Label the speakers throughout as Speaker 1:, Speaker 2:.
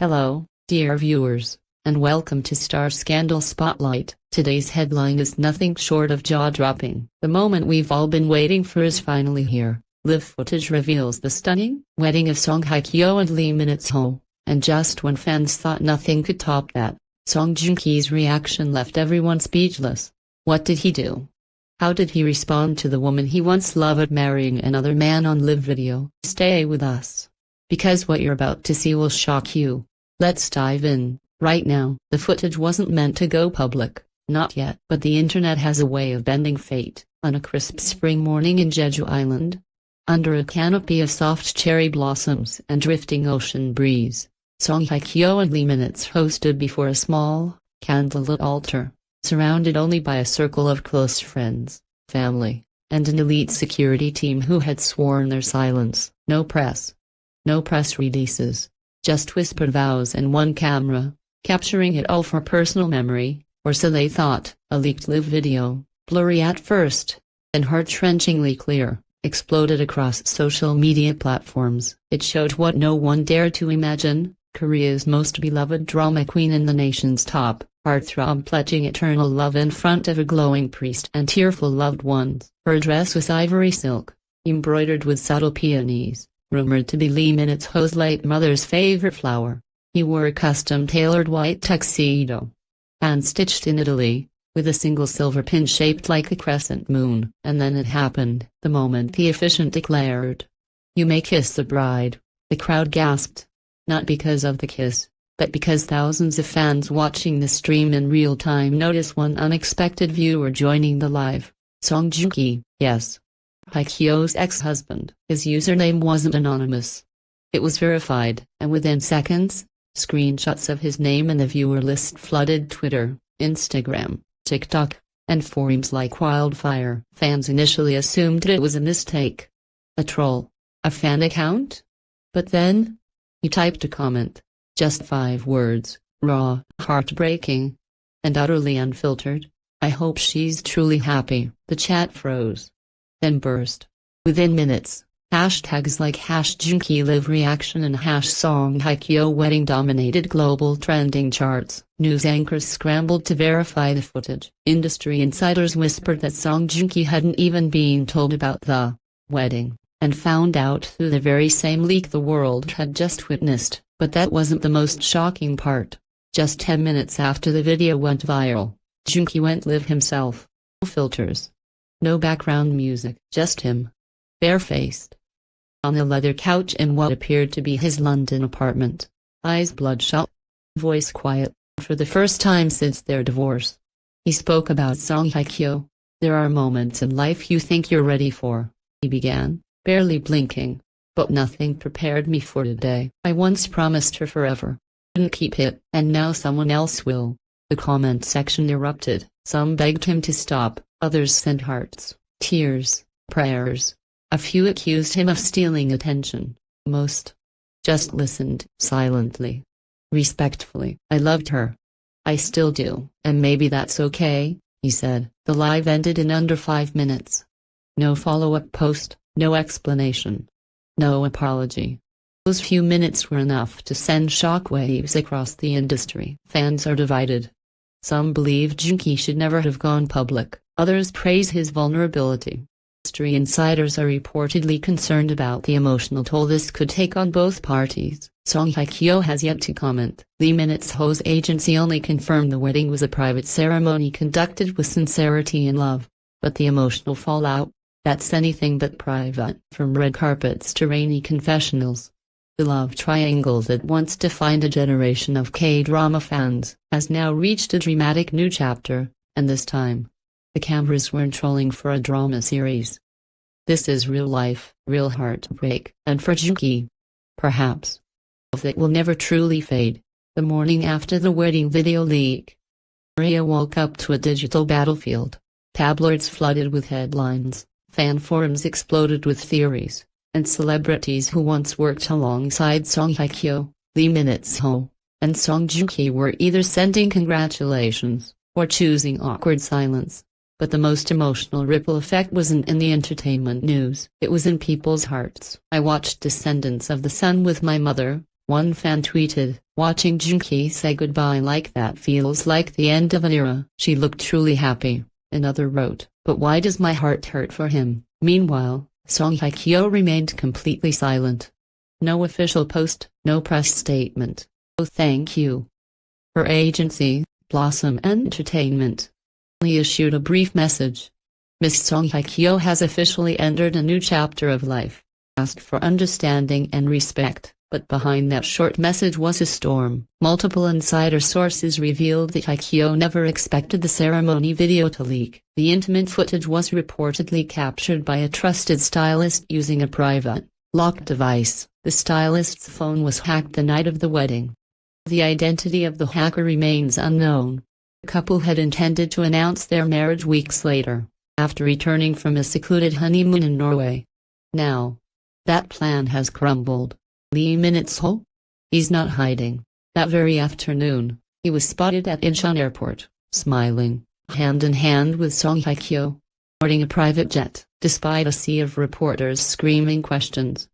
Speaker 1: Hello, dear viewers, and welcome to Star Scandal Spotlight. Today's headline is nothing short of jaw-dropping. The moment we've all been waiting for is finally here. Live footage reveals the stunning wedding of Hye Kyo and Lee Min-ho, and just when fans thought nothing could top that, Song Joong-ki's reaction left everyone speechless. What did he do? How did he respond to the woman he once loved marrying another man on live video? Stay with us, because what you're about to see will shock you. Let's dive in, right now. The footage wasn't meant to go public, not yet. But the internet has a way of bending fate. On a crisp spring morning in Jeju Island, under a canopy of soft cherry blossoms and drifting ocean breeze, Hye Kyo and Lee Min-ho stood before a small, candlelit altar, surrounded only by a circle of close friends, family, and an elite security team who had sworn their silence. No press releases. Just whispered vows and one camera, capturing it all for personal memory, or so they thought. A leaked live video, blurry at first, then heart-wrenchingly clear, exploded across social media platforms. It showed what no one dared to imagine: Korea's most beloved drama queen and the nation's top heartthrob pledging eternal love in front of a glowing priest and tearful loved ones. Her dress was ivory silk, embroidered with subtle peonies, rumored to be Lee Min-ho's late mother's favorite flower. He wore a custom-tailored white tuxedo, hand-stitched in Italy, with a single silver pin shaped like a crescent moon. And then it happened. The moment the officiant declared, "You may kiss the bride," the crowd gasped. Not because of the kiss, but because thousands of fans watching the stream in real time noticed one unexpected viewer joining the live. Song Joong-ki, yes, Hye Kyo's ex-husband. His username wasn't anonymous. It was verified, and within seconds, screenshots of his name in the viewer list flooded Twitter, Instagram, TikTok, and forums like wildfire. Fans initially assumed it was a mistake. A troll. A fan account? But then, he typed a comment. Just 5 words, raw, heartbreaking, and utterly unfiltered. "I hope she's truly happy." The chat froze, then burst. Within minutes, hashtags like #JoongkiLive reaction and #Song Hye Kyo wedding dominated global trending charts. News anchors scrambled to verify the footage. Industry insiders whispered that Song Joong-ki hadn't even been told about the wedding, and found out through the very same leak the world had just witnessed. But that wasn't the most shocking part. Just 10 minutes after the video went viral, Joong-ki went live himself. No filters. No background music. Just him. Barefaced. On a leather couch in what appeared to be his London apartment. Eyes bloodshot. Voice quiet. For the first time since their divorce, he spoke about Song Hye Kyo. "There are moments in life you think you're ready for," he began, barely blinking. "But nothing prepared me for today. I once promised her forever. Couldn't keep it, and now someone else will." The comment section erupted. Some begged him to stop, others sent hearts, tears, prayers. A few accused him of stealing attention. Most just listened silently, respectfully. "I loved her. I still do, and maybe that's okay," he said. The live ended in under 5 minutes. No follow-up post, no explanation. No apology. Those few minutes were enough to send shockwaves across the industry. Fans are divided. Some believe Joong-ki should never have gone public, others praise his vulnerability. Industry insiders are reportedly concerned about the emotional toll this could take on both parties. Song Hye Kyo has yet to comment. Lee Min-ho's agency only confirmed the wedding was a private ceremony conducted with sincerity and love. But the emotional fallout? That's anything but private. From red carpets to rainy confessionals, the love triangle that once defined a generation of K-drama fans has now reached a dramatic new chapter, and this time, the cameras weren't trolling for a drama series. This is real life, real heartbreak, and for Joong-ki, perhaps, that will never truly fade. The morning after the wedding video leak, Korea woke up to a digital battlefield. Tabloids flooded with headlines. Fan forums exploded with theories, and celebrities who once worked alongside Song Hye Kyo, Lee Min-ho, and Song Joong-ki were either sending congratulations, or choosing awkward silence. But the most emotional ripple effect wasn't in the entertainment news. It was in people's hearts. "I watched Descendants of the Sun with my mother," One fan tweeted, "Watching Joong say goodbye like that feels like the end of an era. She looked truly happy." Another wrote, "But why does my heart hurt for him?" Meanwhile, Hye Kyo remained completely silent. No official post, no press statement. Oh, thank you. Her agency, Blossom Entertainment, only issued a brief message. Miss Hye Kyo has officially entered a new chapter of life. Asked for understanding and respect, but behind that short message was a storm. Multiple insider sources revealed that Hye Kyo never expected the ceremony video to leak. The intimate footage was reportedly captured by a trusted stylist using a private, locked device. The stylist's phone was hacked the night of the wedding. The identity of the hacker remains unknown. The couple had intended to announce their marriage weeks later, after returning from a secluded honeymoon in Norway. Now, that plan has crumbled. Lee Min-ho? He's not hiding. That very afternoon, he was spotted at Incheon Airport, smiling, hand in hand with Hye Kyo, boarding a private jet. Despite a sea of reporters screaming questions,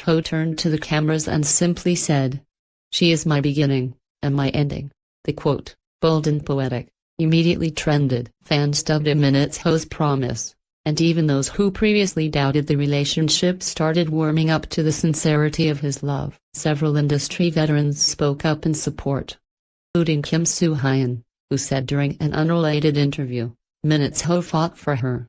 Speaker 1: Ho turned to the cameras and simply said, "She is my beginning, and my ending." The quote, bold and poetic, immediately trended. Fans dubbed it Ho's promise, and even those who previously doubted the relationship started warming up to the sincerity of his love. Several industry veterans spoke up in support, including Kim Soo-hyun, who said during an unrelated interview, "Ho fought for her.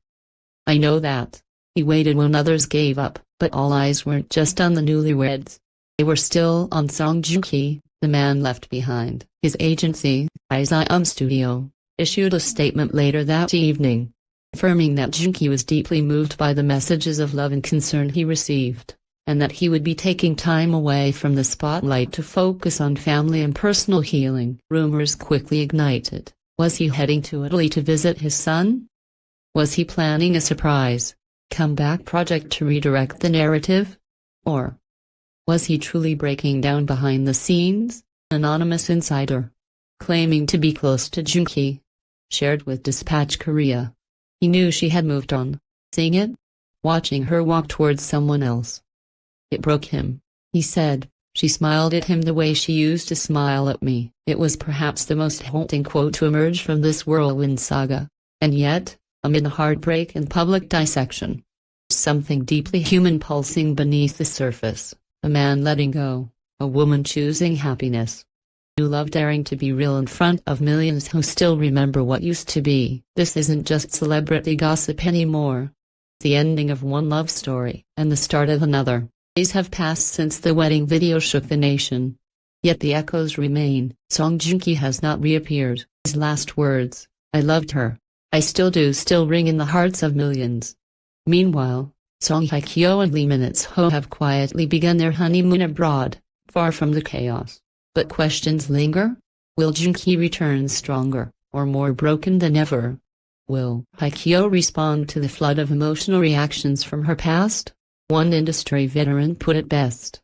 Speaker 1: I know that. He waited when others gave up." But all eyes weren't just on the newlyweds. They were still on Song Joong-ki, the man left behind. His agency, Hye Studio, issued a statement later that evening, affirming that Joong-ki was deeply moved by the messages of love and concern he received, and that he would be taking time away from the spotlight to focus on family and personal healing. Rumors quickly ignited. Was he heading to Italy to visit his son? Was he planning a surprise comeback project to redirect the narrative? Or was he truly breaking down behind the scenes? Anonymous insider, claiming to be close to Joong-ki, shared with Dispatch Korea. He knew she had moved on. Seeing it? Watching her walk towards someone else. It broke him. He said, "She smiled at him the way she used to smile at me." It was perhaps the most haunting quote to emerge from this whirlwind saga. And yet, amid the heartbreak and public dissection, something deeply human pulsing beneath the surface. A man letting go, a woman choosing happiness. New love daring to be real in front of millions who still remember what used to be. This isn't just celebrity gossip anymore. The ending of one love story, and the start of another. Days have passed since the wedding video shook the nation. Yet the echoes remain. Song Joong-ki has not reappeared. His last words, "I loved her. I still do," still ring in the hearts of millions. Meanwhile, Hye Kyo and Lee Min-ho have quietly begun their honeymoon abroad, far from the chaos. But questions linger. Will Joong-ki return stronger, or more broken than ever? Will Hye Kyo respond to the flood of emotional reactions from her past? One industry veteran put it best.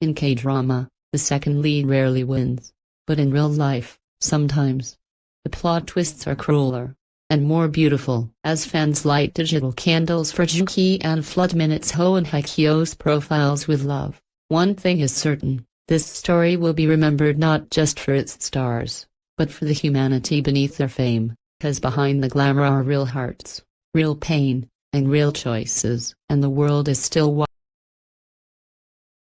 Speaker 1: In K-drama, the second lead rarely wins. But in real life, sometimes, the plot twists are crueler and more beautiful. As fans light digital candles for Joong-ki and flood Min-ho and Hye Kyo's profiles with love, one thing is certain: this story will be remembered not just for its stars, but for the humanity beneath their fame. Because behind the glamour are real hearts, real pain, and real choices. And the world is still watching.